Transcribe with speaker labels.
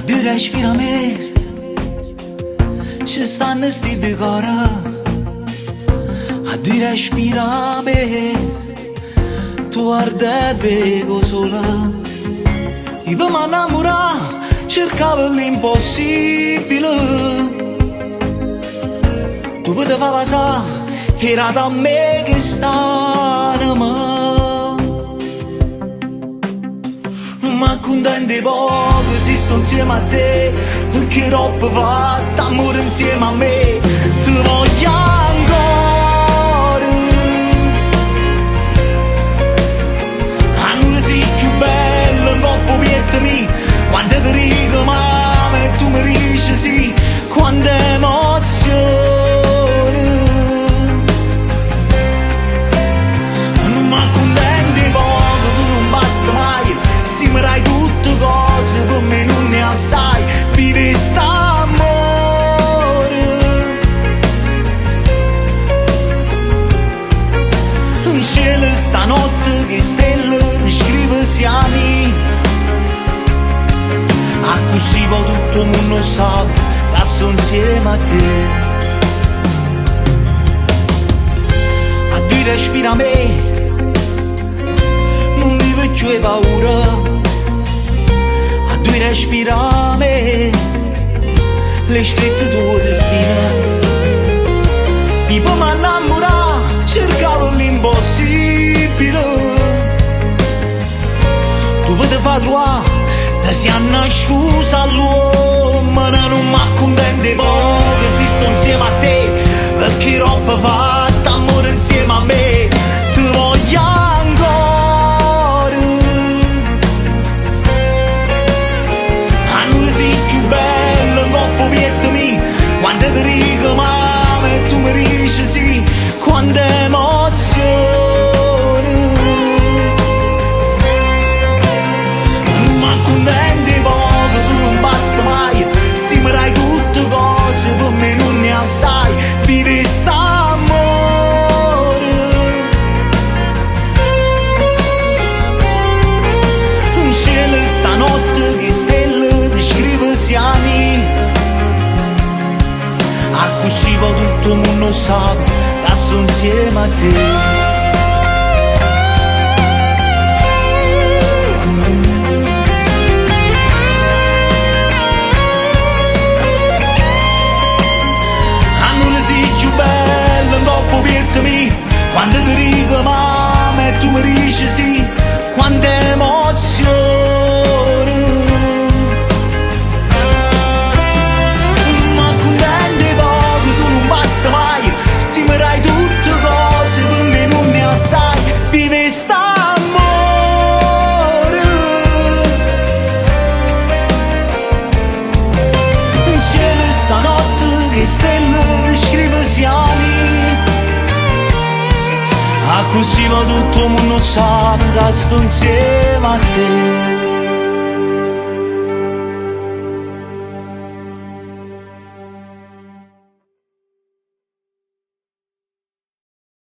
Speaker 1: due respirami ci stanno sti decora. A due respirami tu ardevi sola. Io per m'annamorare cercavo l'impossibile. Tu potevi passare, era da me che stavamo. Ma contenti poco, esisto insieme a te, perché roba fatta, amore insieme a me. Ti voglio ancora. A noi sei più bello, un coppo pietami, quando ti dico mamma e tu mi dici sì, quanta emozione. Ma contenti poco, tu non basta mai, se mi dai tutte cose, per me non ne assai, vivi st'amore. In cielo stanotte che stelle ti scrive siamo, a così poi tutto il mondo sa che sto insieme a te. A due respira me, non vivo più di paura. A due respirare le scritte tuo destino. Vivo ma innamorare, cercavo l'impossibile. Tu potevi trovare, ti si scusa all'uomo, non mi accontenti poco, esisto insieme a te, perché roba fatta, amore insieme a me. Ti voglio ancora. A noi sei più bello, un coppo pietami, quando ti dico mamma e tu mi dici sì, quanta emozione. Ma contenti poco, tu non basta mai, se mi dai tutte cose, per me non ne assai, vivi st'amore. In cielo stanotte che stelle ti scrive siamo, a così poi tutto il mondo sa che sto insieme a te. Quando ti dico mamma e tu mi dici sì, quanta emozione. Ma contenti poco, tu non basta mai, se mi dai tutte cose, per me non ne assai, vivi st'amore. In cielo stanotte che stelle ti scrive siamo, a così va tutto il mondo sa che sto insieme a te.